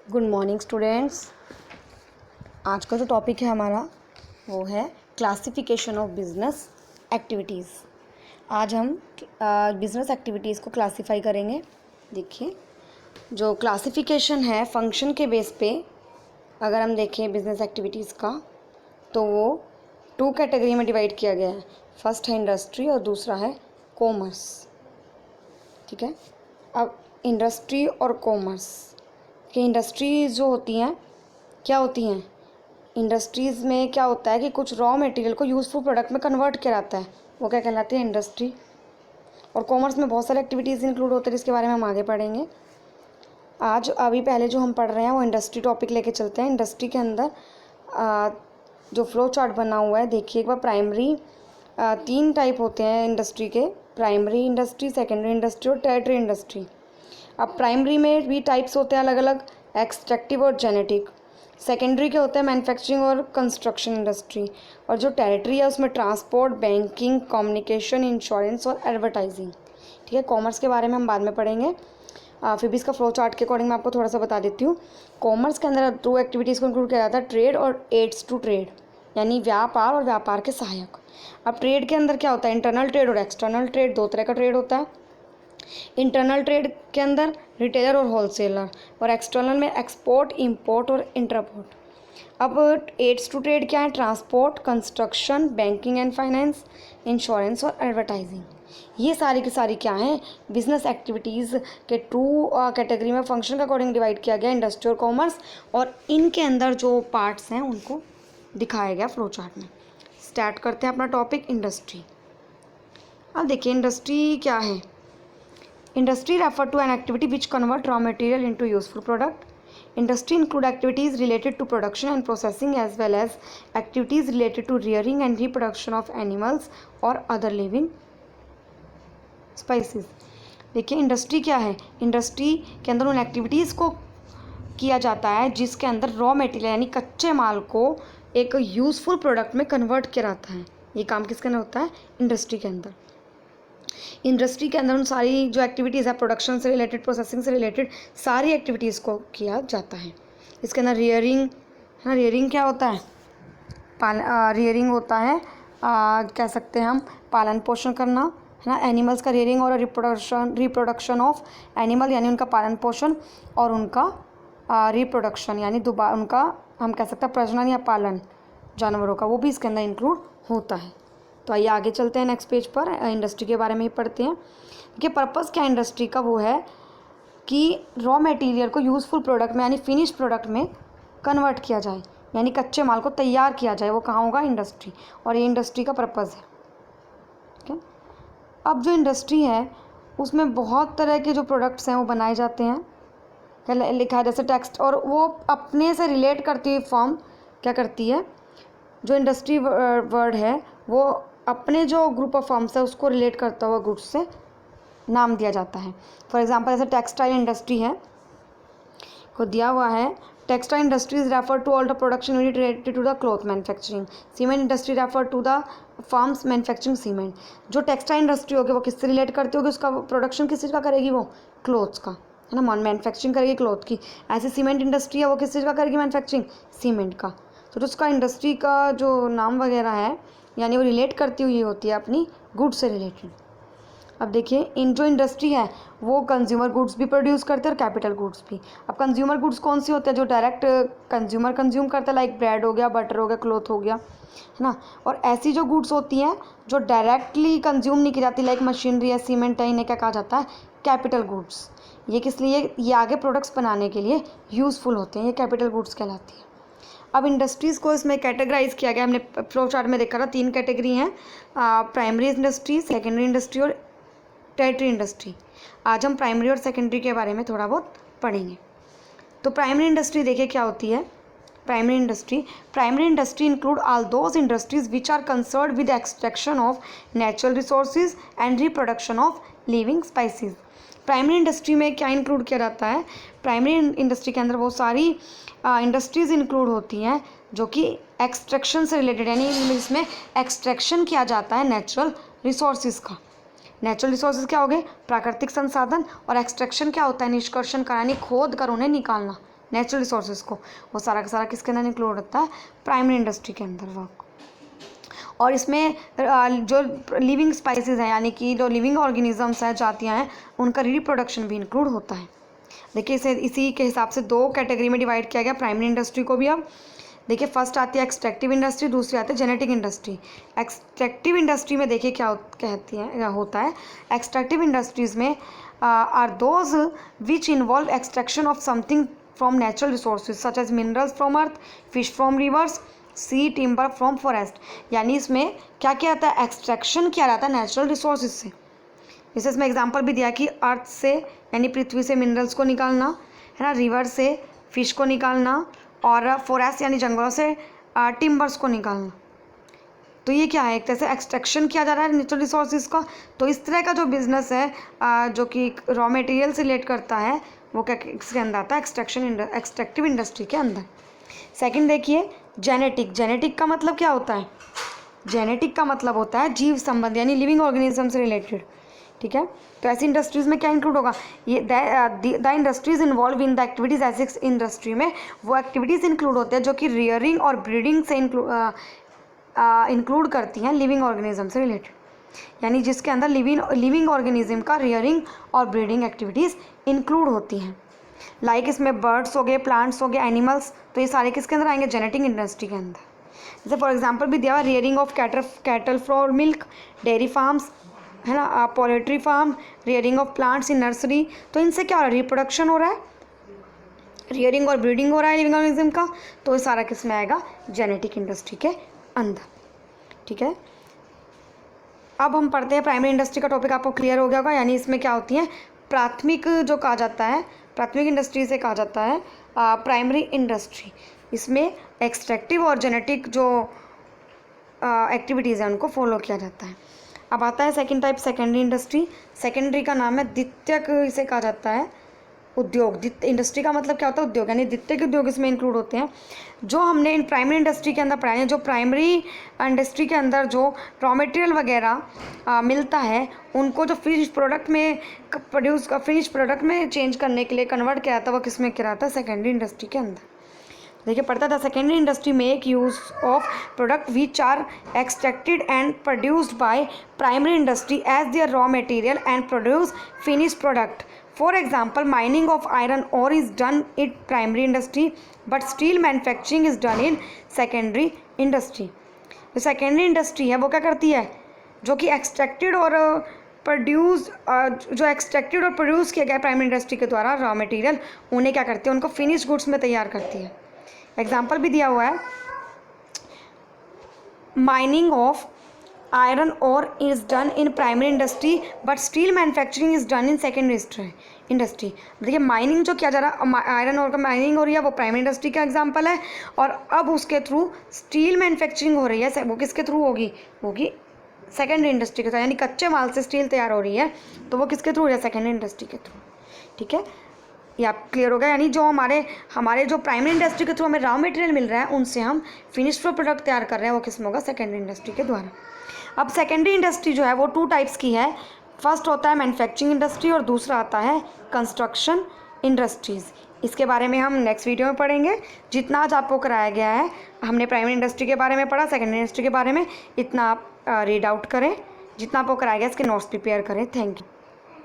Good morning students. आज का जो टॉपिक है हमारा वो है क्लासिफिकेशन ऑफ बिजनेस एक्टिविटीज़। आज हम बिजनेस एक्टिविटीज़ को क्लासिफाई करेंगे। देखिए, जो क्लासिफिकेशन है फंक्शन के बेस पे अगर हम देखें बिजनेस एक्टिविटीज़ का, तो वो 2 कैटेगरी में डिवाइड किया गया है। फर्स्ट है इंडस्ट्री और दूसरा है कॉमर्स। ठीक है, अब इंडस्ट्री और कॉमर्स कि इंडस्ट्रीज़ जो होती हैं क्या होती हैं, इंडस्ट्रीज़ में क्या होता है कि कुछ रॉ मटेरियल को यूज़फुल प्रोडक्ट में कन्वर्ट किया जाता है, वो क्या कहलाती है, इंडस्ट्री। और कॉमर्स में बहुत सारे एक्टिविटीज़ इंक्लूड होते हैं जिसके बारे में हम आगे पढ़ेंगे। आज अभी पहले जो हम पढ़ रहे हैं वो इंडस्ट्री टॉपिक लेके चलते हैं। इंडस्ट्री के अंदर जो फ्लो चार्ट बना हुआ है, देखिए एक बार। प्राइमरी 3 टाइप होते हैं इंडस्ट्री के, प्राइमरी इंडस्ट्री, सेकेंडरी इंडस्ट्री और टेरिटरी इंडस्ट्री। अब प्राइमरी में भी टाइप्स होते हैं अलग अलग, एक्सट्रैक्टिव और जेनेटिक। सेकेंडरी के होते हैं मैन्युफैक्चरिंग और कंस्ट्रक्शन इंडस्ट्री। और जो टेरिटरी है उसमें ट्रांसपोर्ट, बैंकिंग, कम्युनिकेशन, इंश्योरेंस और एडवर्टाइजिंग। ठीक है, कॉमर्स के बारे में हम बाद में पढ़ेंगे। फिर भी इसका फ्लो चार्ट के अकॉर्डिंग मैं आपको थोड़ा सा बता देती हूँ। कॉमर्स के अंदर 2 एक्टिविटीज़ को इंक्लूड किया जाता है, ट्रेड और एड्स टू ट्रेड, यानी व्यापार और व्यापार के सहायक। अब ट्रेड के अंदर क्या होता है, इंटरनल ट्रेड और एक्सटर्नल ट्रेड, 2 तरह का ट्रेड होता है। इंटरनल ट्रेड के अंदर रिटेलर और होलसेलर, और एक्सटर्नल में एक्सपोर्ट, इंपोर्ट और इंटरपोर्ट। अब एड्स टू ट्रेड क्या है, transport, construction, banking and finance, insurance और एडवर्टाइजिंग। ये सारी की सारी क्या हैं, बिजनेस एक्टिविटीज़ के 2 कैटेगरी में फंक्शन के अकॉर्डिंग डिवाइड किया गया, इंडस्ट्री और कॉमर्स। और इनके अंदर जो पार्ट्स हैं उनको दिखाया गया फ्लो चार्ट में। स्टार्ट करते हैं अपना टॉपिक, इंडस्ट्री। अब देखिए इंडस्ट्री क्या है। Industry refer to an activity which convert raw material into useful product. Industry include activities related to production and processing as well as activities related to rearing and reproduction of animals or other living species. देखिए industry क्या है, industry के अंदर उन activities को किया जाता है जिसके अंदर रॉ मटेरियल यानी कच्चे माल को एक यूज़फुल प्रोडक्ट में कन्वर्ट किया जाता है। ये काम किसके अंदर होता है, इंडस्ट्री के अंदर। इंडस्ट्री के अंदर उन सारी जो एक्टिविटीज़ है, प्रोडक्शन से रिलेटेड, प्रोसेसिंग से रिलेटेड सारी एक्टिविटीज़ को किया जाता है। इसके अंदर रियरिंग है ना, रियरिंग क्या होता है, रियरिंग होता है कह सकते हैं हम पालन पोषण करना, है ना। एनिमल्स का रियरिंग और रिप्रोडक्शन ऑफ एनिमल यानी उनका पालन पोषण, और उनका रिप्रोडक्शन यानी दोबारा उनका हम कह सकते हैं प्रजनन या पालन जानवरों का, वो भी इसके अंदर इंक्लूड होता है। तो आइए आगे चलते हैं नेक्स्ट पेज पर, इंडस्ट्री के बारे में ही पढ़ते हैं कि पर्पस क्या इंडस्ट्री का, वो है कि रॉ मटेरियल को यूज़फुल प्रोडक्ट में यानी फिनिश प्रोडक्ट में कन्वर्ट किया जाए, यानी कच्चे माल को तैयार किया जाए, वो कहाँ होगा, इंडस्ट्री। और ये इंडस्ट्री का पर्पस है। ठीक है, अब जो इंडस्ट्री है उसमें बहुत तरह के जो प्रोडक्ट्स हैं वो बनाए जाते हैं, क्या लिखा है जैसे टेक्स्ट, और वो अपने से रिलेट करती हुई फॉर्म क्या करती है, जो इंडस्ट्री वर्ड है वो अपने जो ग्रुप ऑफ फर्म्स है उसको रिलेट करता हुआ गुड्स से नाम दिया जाता है। फॉर एग्जांपल जैसे टेक्सटाइल इंडस्ट्री है, को दिया हुआ है textile industries refer to all the production unit related to the cloth manufacturing. Cement industry refer to the firms manufacturing cement. जो टेक्सटाइल इंडस्ट्री होगी वो किससे रिलेट करती होगी, उसका प्रोडक्शन किस चीज़ का करेगी, वो क्लोथ्स का, है ना, मैन्युफैक्चरिंग करेगी क्लॉथ की। ऐसे सीमेंट इंडस्ट्री है वो किस चीज़ का करेगी, मैन्युफैक्चरिंग सीमेंट का। तो जो उसका इंडस्ट्री का जो नाम वगैरह है यानी वो रिलेट करती हुई होती है अपनी गुड्स से रिलेटेड। अब देखिए इन जो इंडस्ट्री है वो कंज्यूमर गुड्स भी प्रोड्यूस करते हैं और कैपिटल गुड्स भी। अब कंज्यूमर गुड्स कौन सी होते हैं, जो डायरेक्ट कंज्यूमर कंज्यूम करता है, लाइक ब्रेड हो गया, बटर हो गया, क्लॉथ हो गया, है ना। और ऐसी जो गुड्स होती हैं जो डायरेक्टली कंज्यूम नहीं की जाती, लाइक मशीनरी है, सीमेंट है, इन्हें क्या कहा जाता है, कैपिटल गुड्स। ये किस लिए, ये आगे प्रोडक्ट्स बनाने के लिए यूज़फुल होते हैं, ये कैपिटल गुड्स कहलाती है। अब इंडस्ट्रीज़ को इसमें कैटेगराइज किया गया, हमने फ्लो चार्ट में देखा था 3 कैटेगरी हैं, प्राइमरी इंडस्ट्री, सेकेंडरी इंडस्ट्री और टेरिटरी इंडस्ट्री। आज हम प्राइमरी और सेकेंडरी के बारे में थोड़ा बहुत पढ़ेंगे। तो प्राइमरी इंडस्ट्री देखिए क्या होती है, primary industry include all those industries which are concerned with extraction of natural resources and reproduction of living species. Primary industry में क्या इंक्लूड किया जाता है, प्राइमरी इंडस्ट्री के अंदर वो सारी इंडस्ट्रीज़ इंक्लूड होती हैं जो कि एक्सट्रैक्शन से रिलेटेड, यानी इसमें एक्सट्रैक्शन किया जाता है नेचुरल रिसोर्सेज का। नेचुरल रिसोर्सेज क्या हो गए, प्राकृतिक संसाधन, और एक्सट्रैक्शन क्या होता है, निष्कर्षण का, यानी खोद कर उन्हें निकालना, नेचुरल रिसोर्सेज को, वो सारा का सारा किसके अंदर इंक्लूड होता है, प्राइमरी इंडस्ट्री के अंदर वर्क। और इसमें जो लिविंग स्पाइसेस हैं यानी कि जो लिविंग ऑर्गेनिजम्स हैं, जातियाँ हैं, उनका रिप्रोडक्शन भी इंक्लूड होता है। देखिए इसे इसी के हिसाब से दो कैटेगरी में डिवाइड किया गया प्राइमरी इंडस्ट्री को भी। अब देखिए फर्स्ट आती है एक्सट्रैक्टिव इंडस्ट्री, दूसरी आती है जेनेटिक इंडस्ट्री। एक्सट्रैक्टिव इंडस्ट्री में देखिए क्या होता है, एक्सट्रैक्टिव इंडस्ट्रीज़ में are those which involve extraction of something from natural resources such as minerals from earth, fish from rivers, sea timber from forest. यानी इसमें क्या किया जाता है, एक्सट्रैक्शन किया जाता है नेचुरल रिसोर्सेज से। जैसे इसमें एग्जांपल भी दिया कि अर्थ से यानी पृथ्वी से मिनरल्स को निकालना है ना, रिवर से फिश को निकालना, और फॉरेस्ट यानी जंगलों से टिम्बर्स को निकालना। तो ये क्या है, एक तरह से एक्सट्रैक्शन किया जा रहा है नेचुरल रिसोर्सेज का। तो इस तरह का जो बिजनेस है जो कि रॉ मटेरियल से रिलेट करता है, वो क्या इसके अंदर आता है, एक्सट्रैक्टिव इंडस्ट्री के अंदर। सेकंड देखिए जेनेटिक का मतलब क्या होता है, जेनेटिक का मतलब होता है जीव संबंध यानी लिविंग ऑर्गेनिज्म से रिलेटेड। ठीक है, तो ऐसी इंडस्ट्रीज़ में क्या इंक्लूड होगा, ये the industries involve in the activities. ऐसी इंडस्ट्री में वो एक्टिविटीज़ इंक्लूड होते हैं जो कि रियरिंग और ब्रीडिंग से इंक्लूड करती हैं लिविंग ऑर्गेनिज्म से रिलेटेड, यानी जिसके अंदर लिविंग ऑर्गेनिज्म का रियरिंग और ब्रीडिंग एक्टिविटीज़ इंक्लूड होती हैं। लाइक इसमें बर्ड्स हो गए, प्लांट्स हो गए, एनिमल्स, तो ये सारे किसके अंदर आएंगे, जेनेटिक इंडस्ट्री के अंदर। जैसे फॉर एग्जांपल भी दिया हुआ rearing of cattle for milk, dairy farms है ना, poultry farm, rearing of plants in nursery. तो इनसे क्या हो रहा है, रिप्रोडक्शन हो रहा है, रियरिंग और ब्रीडिंग हो रहा है लिविंग ऑर्गेनिज्म का। तो ये सारा किस में आएगा, जेनेटिक इंडस्ट्री के अंदर। ठीक है, अब हम पढ़ते हैं प्राइमरी इंडस्ट्री का टॉपिक आपको क्लियर हो गया होगा। यानी इसमें क्या होती है, प्राथमिक जो कहा जाता है, प्राथमिक इंडस्ट्री से कहा जाता है प्राइमरी इंडस्ट्री। इसमें एक्सट्रैक्टिव और जेनेटिक जो एक्टिविटीज़ हैं उनको फॉलो किया जाता है। अब आता है second type, secondary industry. Secondary का नाम है द्वितीयक, इसे कहा जाता है उद्योग। इंडस्ट्री का मतलब क्या होता है, उद्योग, यानी द्वितीयक उद्योग इसमें इंक्लूड होते हैं। जो हमने इन प्राइमरी इंडस्ट्री के अंदर पढ़ाए हैं, जो प्राइमरी इंडस्ट्री के अंदर जो रॉ मटेरियल वगैरह मिलता है, उनको जो फिनिश प्रोडक्ट में चेंज करने के लिए कन्वर्ट किया जाता है, वो किस में किया जाता है, सेकेंडरी इंडस्ट्री के अंदर। देखिए पढ़ता था, secondary industry make use of product which are extracted and produced by primary industry as their raw material and produce finish product. For example mining of iron ore is done in primary industry but steel manufacturing is done in secondary industry. जो secondary industry है वो क्या करती है, जो कि extracted और produce किया गया प्राइमरी इंडस्ट्री के द्वारा रॉ मटेरियल, उन्हें क्या करती है, उनको फिनिश गुड्स में तैयार करती है। एग्जाम्पल भी दिया हुआ है, mining of iron ore is done in primary industry but steel manufacturing is done in secondary industry. देखिए माइनिंग जो किया जा रहा है, आयरन और का माइनिंग हो रही है, वो प्राइमरी इंडस्ट्री का एग्जांपल है। और अब उसके थ्रू स्टील मैन्युफैक्चरिंग हो रही है, वो किसके थ्रू होगी सेकेंडरी इंडस्ट्री के थ्रू, यानी कच्चे माल से स्टील तैयार हो रही है, तो वो किसके थ्रू हो रही है, सेकेंडरी इंडस्ट्री के थ्रू। ठीक है, ये आप क्लियर हो गया। यानी जो हमारे जो प्राइमरी इंडस्ट्री के थ्रू हमें रॉ मटेरियल मिल रहा है, उनसे हम फिनिश्ड प्रोडक्ट तैयार कर रहे हैं, वो किस में होगा, सेकेंडरी इंडस्ट्री के द्वारा। अब सेकेंडरी इंडस्ट्री जो है वो 2 टाइप्स की है। फर्स्ट होता है मैन्युफैक्चरिंग इंडस्ट्री और दूसरा आता है कंस्ट्रक्शन इंडस्ट्रीज़। इसके बारे में हम नेक्स्ट वीडियो में पढ़ेंगे। जितना आज आपको कराया गया है, हमने प्राइमरी इंडस्ट्री के बारे में पढ़ा, सेकेंडरी इंडस्ट्री के बारे में, इतना आप रीड आउट करें। जितना आपको कराया गया इसके नोट्स प्रिपेयर करें। Thank you.